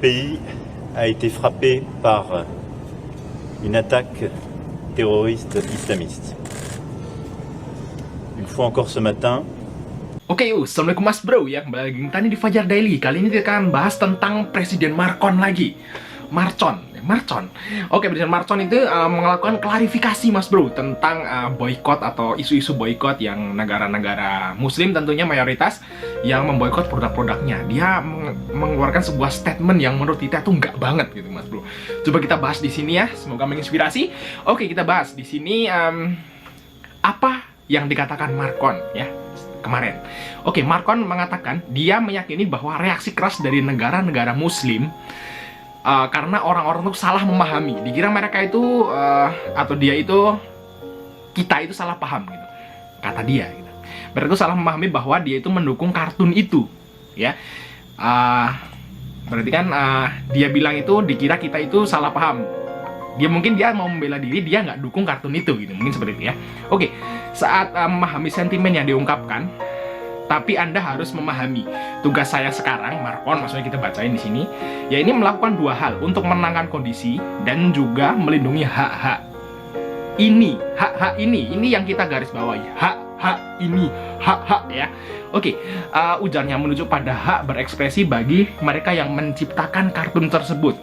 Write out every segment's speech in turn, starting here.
pays a été frappé par une attaque terroriste islamiste. Une fois encore ce matin, Oke, assalamualaikum mas bro ya, kembali lagi tadi di Fajar Daily. Kali ini kita akan bahas tentang Presiden Marcon lagi. Marcon. Oke, Presiden Marcon itu melakukan klarifikasi mas bro tentang boykot atau isu-isu boykot yang negara-negara Muslim tentunya mayoritas yang memboikot produk-produknya. Dia mengeluarkan sebuah statement yang menurut kita tuh nggak banget gitu mas bro. Coba kita bahas di sini ya, semoga menginspirasi. Oke, kita bahas di sini apa yang dikatakan Marcon ya kemarin. Oke, Marcon mengatakan dia meyakini bahwa reaksi keras dari negara-negara Muslim karena orang-orang itu salah memahami. Dikira mereka itu atau dia itu, kita itu salah paham gitu, kata dia. Gitu. Mereka itu salah memahami bahwa dia itu mendukung kartun itu, ya. Berarti kan dia bilang itu dikira kita itu salah paham. Dia mungkin dia mau membela diri, dia nggak dukung kartun itu gitu, mungkin seperti itu ya. Oke, saat memahami sentimen yang diungkapkan, tapi Anda harus memahami tugas saya sekarang, Marcon, maksudnya kita bacain di sini, ya ini melakukan dua hal untuk menenangkan kondisi dan juga melindungi hak-hak ini, hak-hak ini yang kita garis bawahi, hak-hak ini, hak-hak ya. Oke, ujarnya menuju pada hak berekspresi bagi mereka yang menciptakan kartun tersebut.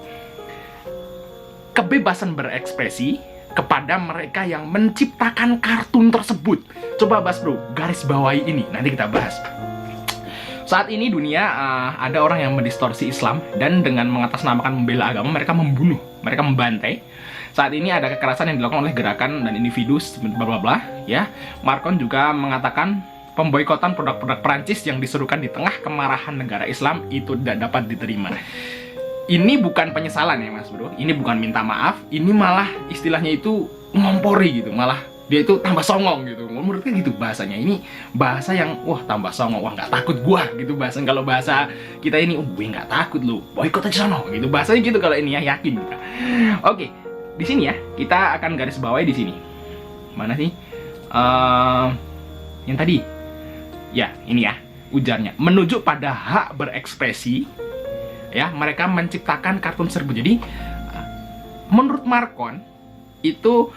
Kebebasan berekspresi kepada mereka yang menciptakan kartun tersebut. Coba bahas bro, garis bawahi ini, nanti kita bahas. Saat ini dunia ada orang yang mendistorsi Islam dan dengan mengatasnamakan membela agama, mereka membunuh, mereka membantai. Saat ini ada kekerasan yang dilakukan oleh gerakan dan individu bla bla bla ya. Marcon juga mengatakan pemboikotan produk-produk Perancis yang diserukan di tengah kemarahan negara Islam itu tidak dapat diterima. Ini bukan penyesalan ya mas bro, ini bukan minta maaf, ini malah istilahnya itu ngompori gitu, malah dia itu tambah songong gitu. Menurutnya gitu bahasanya, ini bahasa yang wah tambah songong, wah nggak takut gua gitu bahasa. Kalau bahasa kita ini, gue nggak takut lu, boikot aja sono gitu bahasanya gitu kalau ini ya, yakin kita. Oke, di sini ya kita akan garis bawahi di sini. Mana sih? Yang tadi, ya ini ya ujarnya menuju pada hak berekspresi. Ya, mereka menciptakan kartun tersebut. Jadi menurut Marcon itu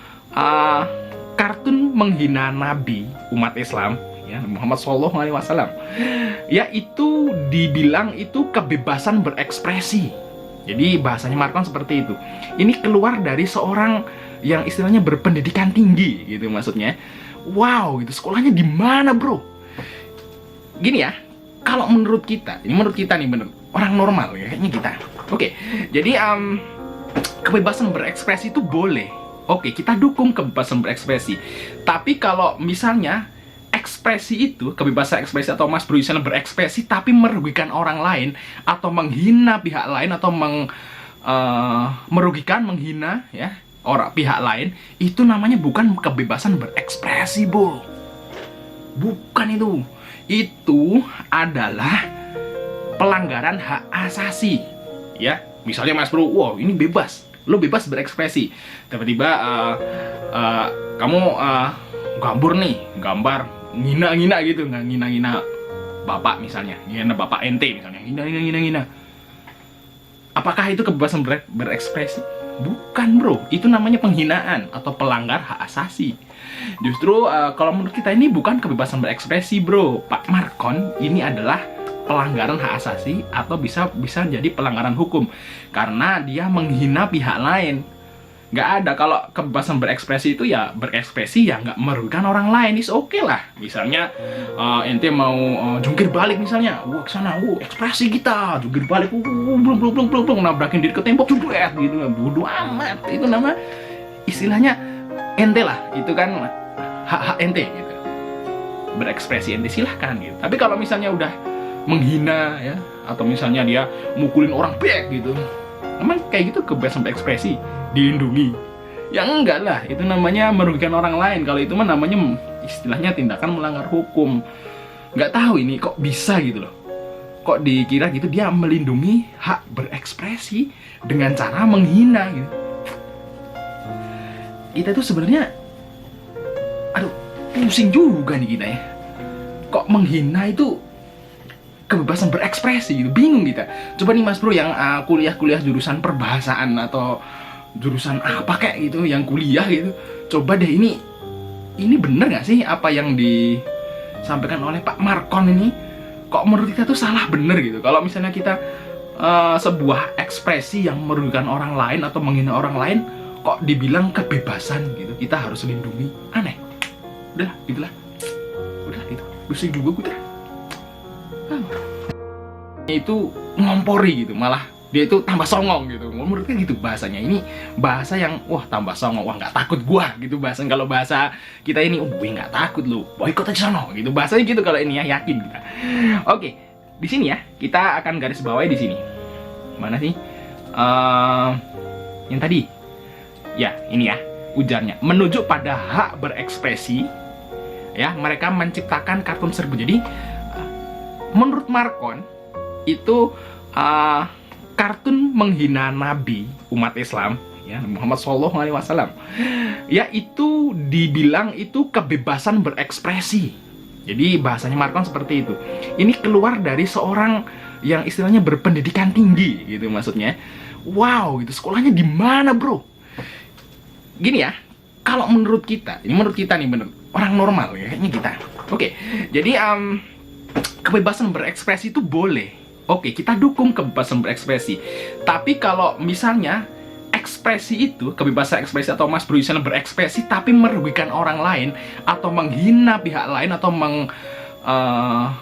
kartun menghina Nabi umat Islam ya, Muhammad SAW ya, itu dibilang itu kebebasan berekspresi. Jadi bahasanya Marcon seperti itu. Ini keluar dari seorang yang istilahnya berpendidikan tinggi gitu maksudnya. Wow, itu sekolahnya di mana bro? Gini ya, kalau menurut kita nih bener orang normal ya, kayaknya kita. Oke, jadi kebebasan berekspresi itu boleh. Oke, kita dukung kebebasan berekspresi. Tapi kalau misalnya ekspresi itu, kebebasan ekspresi atau mas bro misalnya berekspresi tapi merugikan orang lain atau menghina pihak lain atau merugikan, menghina ya orang pihak lain, itu namanya bukan kebebasan berekspresi, bro. Bukan itu. Itu adalah pelanggaran hak asasi ya. Misalnya mas bro, wow ini bebas, lo bebas berekspresi. Tiba-tiba kamu gambar ngina-ngina gitu, nggak ngina-ngina bapak misalnya, ngina bapak ente misalnya, ngina. Apakah itu kebebasan berekspresi? Bukan bro, itu namanya penghinaan atau pelanggar hak asasi. Justru kalau menurut kita ini bukan kebebasan berekspresi bro. Pak Marcon ini adalah pelanggaran hak asasi atau bisa jadi pelanggaran hukum karena dia menghina pihak lain. Nggak ada, kalau kebebasan berekspresi itu ya berekspresi ya nggak merugikan orang lain, is oke lah. Misalnya ente mau jungkir balik misalnya, wah kesana, ekspresi kita jungkir balik, belum nabrakin diri ke tembok jubret gitu, bodoh amat. Itu nama istilahnya ente lah, itu kan hak ente gitu, berekspresi ente silahkan gitu. Tapi kalau misalnya udah menghina ya, atau misalnya dia mukulin orang baik gitu, emang kayak gitu kebebasan berekspresi dilindungi? Ya enggak lah, itu namanya merugikan orang lain. Kalau itu mah namanya istilahnya tindakan melanggar hukum. Nggak tahu ini kok bisa gitu loh, kok dikira gitu dia melindungi hak berekspresi dengan cara menghina gitu. Kita tuh sebenarnya pusing juga nih kita ya, kok menghina itu kebebasan berekspresi gitu. Bingung kita. Coba nih Mas Bro yang kuliah-kuliah jurusan perbahasaan atau jurusan apa kayak gitu, yang kuliah gitu. Coba deh, ini bener nggak sih apa yang disampaikan oleh Pak Markon ini? Kok menurut kita tuh salah bener gitu. Kalau misalnya kita sebuah ekspresi yang merugikan orang lain atau menghina orang lain, kok dibilang kebebasan gitu, kita harus lindungi. Aneh. Udah gitulah. Udah itu. Pusing juga gue dah. Itu ngompori gitu, malah dia itu tambah songong gitu. Menurutnya gitu bahasanya. Ini bahasa yang wah tambah songong, wah nggak takut gua gitu bahasa. Kalau bahasa kita ini, gue nggak takut lu, boikot aja sono gitu. Bahasanya gitu kalau ini ya, yakin kita. Oke, di sini ya kita akan garis bawahi di sini. Mana sih? Yang tadi. Ya, ini ya ujarnya. Menuju pada hak berekspresi, ya mereka menciptakan kartun serbu. Jadi menurut Markon itu kartun menghina Nabi umat Islam, ya Muhammad Shallallahu Alaihi Wasallam, ya itu dibilang itu kebebasan berekspresi. Jadi bahasanya Markon seperti itu. Ini keluar dari seorang yang istilahnya berpendidikan tinggi gitu maksudnya. Wow, itu sekolahnya di mana bro? Gini ya, kalau menurut kita nih bener orang normal ya, kayaknya kita. Oke, jadi kebebasan berekspresi itu boleh. Oke, kita dukung kebebasan berekspresi. Tapi kalau misalnya ekspresi itu, kebebasan ekspresi atau Mas Bro misalnya berekspresi tapi merugikan orang lain atau menghina pihak lain atau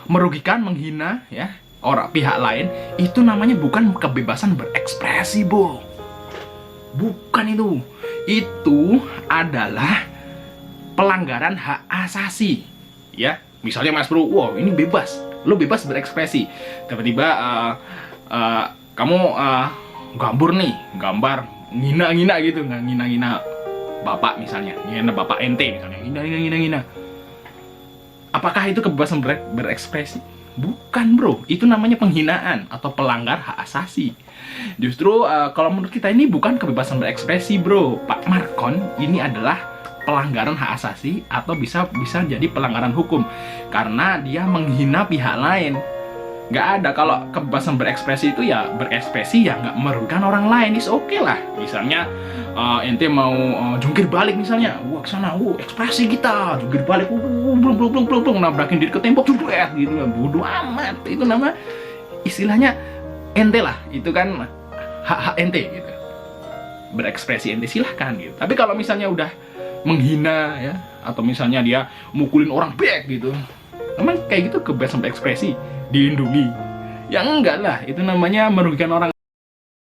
merugikan, menghina ya orang pihak lain, itu namanya bukan kebebasan berekspresi, Bro. Bukan itu. Itu adalah pelanggaran hak asasi. Ya, misalnya Mas Bro, wow, ini bebas. Lo bebas berekspresi. Tiba-tiba kamu gambar ngina-ngina gitu, ngina-ngina bapak misalnya, ngina bapak ente misalnya, ngina. Apakah itu kebebasan berekspresi? Bukan bro, itu namanya penghinaan atau pelanggar hak asasi. Justru kalau menurut kita ini bukan kebebasan berekspresi bro. Pak Markon ini adalah pelanggaran hak asasi atau bisa jadi pelanggaran hukum karena dia menghina pihak lain. Nggak ada, kalau kebebasan berekspresi itu ya berekspresi ya nggak merugikan orang lain, is oke lah. Misalnya ente mau jungkir balik misalnya, wah kesana, ekspresi kita jungkir balik, belum nabrakin diri ke tembok juga gitu, bodoh amat. Itu nama istilahnya ente lah, itu kan hak ente gitu, berekspresi ente silahkan gitu. Tapi kalau misalnya udah menghina ya, atau misalnya dia mukulin orang back gitu, emang kayak gitu kebebasan berekspresi dilindungi? Ya enggak lah, itu namanya merugikan orang.